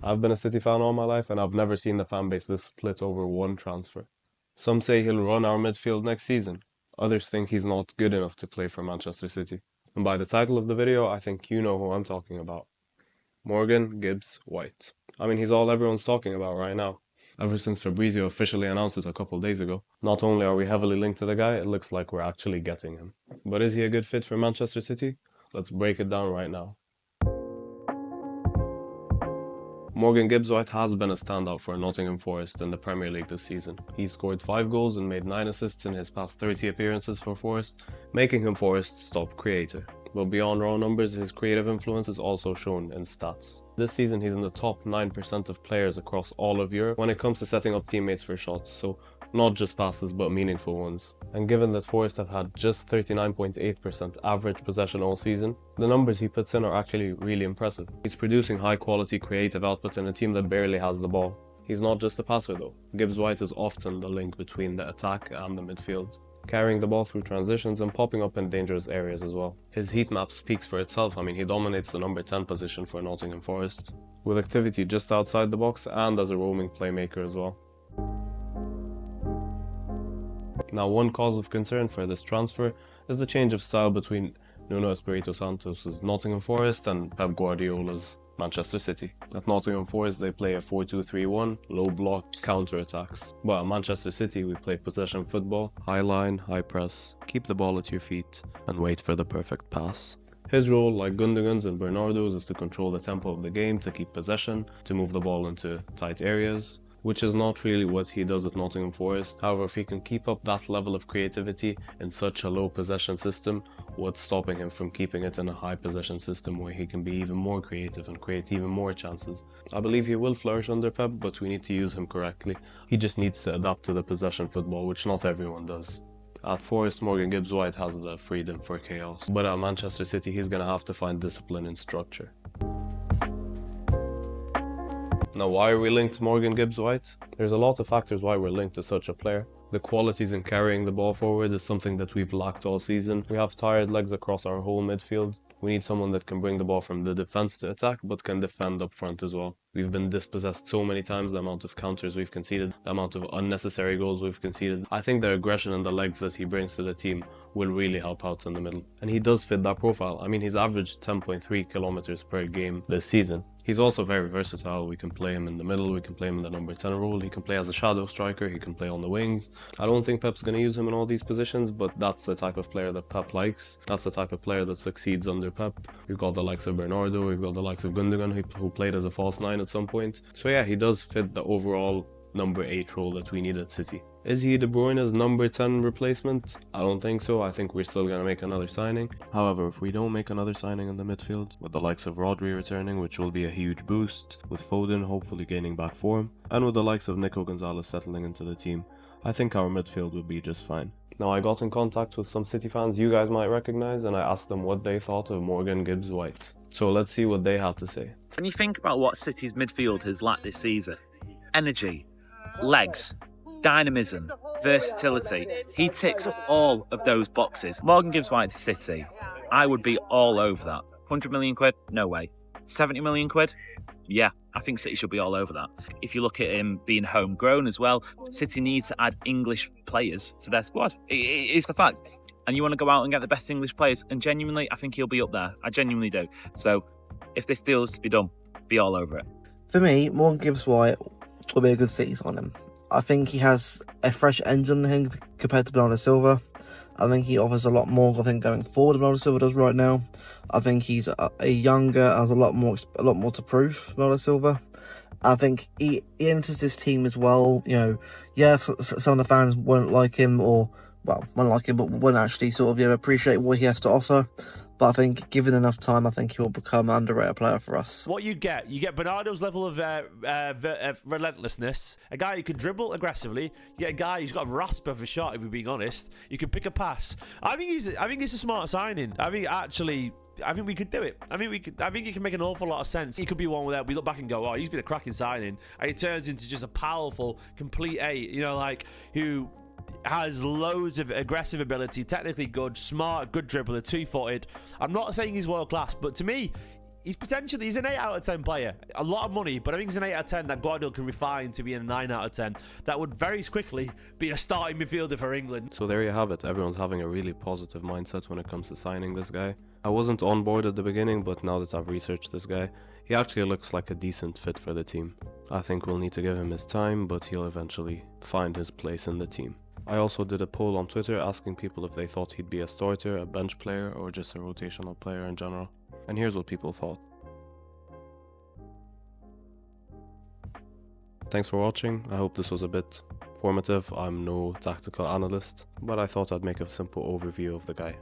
I've been a City fan all my life, and I've never seen the fan base this split over one transfer. Some say he'll run our midfield next season. Others think he's not good enough to play for Manchester City. And by the title of the video, I think you know who I'm talking about. Morgan Gibbs-White. I mean, he's all everyone's talking about right now. Ever since Fabrizio officially announced it a couple days ago. Not only are we heavily linked to the guy, it looks like we're actually getting him. But is he a good fit for Manchester City? Let's break it down right now. Morgan Gibbs-White has been a standout for Nottingham Forest in the Premier League this season. He's scored 5 goals and made 9 assists in his past 30 appearances for Forest, making him Forest's top creator. But beyond raw numbers, his creative influence is also shown in stats. This season he's in the top 9% of players across all of Europe when it comes to setting up teammates for shots, so not just passes but meaningful ones. And given that Forest have had just 39.8% average possession all season, the numbers he puts in are actually really impressive. He's producing high quality creative output in a team that barely has the ball. He's not just a passer though. Gibbs-White is often the link between the attack and the midfield, carrying the ball through transitions and popping up in dangerous areas as well. His heat map speaks for itself. I mean, he dominates the number 10 position for Nottingham Forest, with activity just outside the box and as a roaming playmaker as well. Now, one cause of concern for this transfer is the change of style between Nuno Espirito Santos' Nottingham Forest and Pep Guardiola's Manchester City. At Nottingham Forest they play a 4-2-3-1, low block, counter-attacks. But at Manchester City we play possession football, high line, high press, keep the ball at your feet, and wait for the perfect pass. His role, like Gundogan's and Bernardo's, is to control the tempo of the game, to keep possession, to move the ball into tight areas, which is not really what he does at Nottingham Forest. However, if he can keep up that level of creativity in such a low possession system, what's stopping him from keeping it in a high possession system where he can be even more creative and create even more chances? I believe he will flourish under Pep, but we need to use him correctly. He just needs to adapt to the possession football, which not everyone does. At Forest, Morgan Gibbs-White has the freedom for chaos, but at Manchester City he's going to have to find discipline and structure. Now, why are we linked to Morgan Gibbs-White? There's a lot of factors why we're linked to such a player. The qualities in carrying the ball forward is something that we've lacked all season. We have tired legs across our whole midfield. We need someone that can bring the ball from the defense to attack, but can defend up front as well. We've been dispossessed so many times, the amount of counters we've conceded, the amount of unnecessary goals we've conceded. I think the aggression and the legs that he brings to the team will really help out in the middle. And he does fit that profile. I mean, he's averaged 10.3 kilometers per game this season. He's also very versatile. We can play him in the middle, we can play him in the number 10 role, he can play as a shadow striker, he can play on the wings. I don't think Pep's going to use him in all these positions, but that's the type of player that Pep likes. That's the type of player that succeeds under Pep. We've got the likes of Bernardo, we've got the likes of Gundogan who played as a false 9 at some point. So yeah, he does fit the overall number 8 role that we need at City. Is he De Bruyne's number 10 replacement? I don't think so. I think we're still going to make another signing. However, if we don't make another signing in the midfield, with the likes of Rodri returning, which will be a huge boost, with Foden hopefully gaining back form, and with the likes of Nico Gonzalez settling into the team, I think our midfield would be just fine. Now, I got in contact with some City fans you guys might recognize, and I asked them what they thought of Morgan Gibbs-White. So let's see what they had to say. When you think about what City's midfield has lacked this season, energy, legs, dynamism, versatility, he ticks all of those boxes. Morgan Gibbs-White to City, I would be all over that. 100 million quid? No way. 70 million quid? Yeah, I think City should be all over that. If you look at him being homegrown as well, City needs to add English players to their squad. It's the fact. And you want to go out and get the best English players, and genuinely, I think he'll be up there. I genuinely do. So, if this deal is to be done, be all over it. For me, Morgan Gibbs-White will be a good City on him. I think he has a fresh engine in him compared to Bernardo Silva. I think he offers a lot more, going forward than Bernardo Silva does right now. I think he's a younger and has a lot more to prove than Bernardo Silva. I think he enters this team as well. You know, yeah, some of the fans won't like him, but won't actually sort of appreciate what he has to offer. But I think, given enough time, I think he will become an underrated player for us. What you get Bernardo's level of relentlessness, a guy who can dribble aggressively. You get a guy who's got a rasp of a shot, if we're being honest. You can pick a pass. I think it's a smart signing. I think we could do it. I think it can make an awful lot of sense. He could be one where we look back and go, oh, he's been a cracking signing. And it turns into just a powerful, complete 8, who has loads of aggressive ability, technically good, smart, good dribbler, 2-footed. I'm not saying he's world class, but to me, he's potentially, he's an 8 out of 10 player. A lot of money, but I think he's an 8 out of 10 that Guardiola can refine to be a 9 out of 10. That would very quickly be a starting midfielder for England. So there you have it. Everyone's having a really positive mindset when it comes to signing this guy. I wasn't on board at the beginning, but now that I've researched this guy, he actually looks like a decent fit for the team. I think we'll need to give him his time, but he'll eventually find his place in the team. I also did a poll on Twitter asking people if they thought he'd be a starter, a bench player, or just a rotational player in general. And here's what people thought. Thanks for watching. I hope this was a bit formative. I'm no tactical analyst, but I thought I'd make a simple overview of the guy.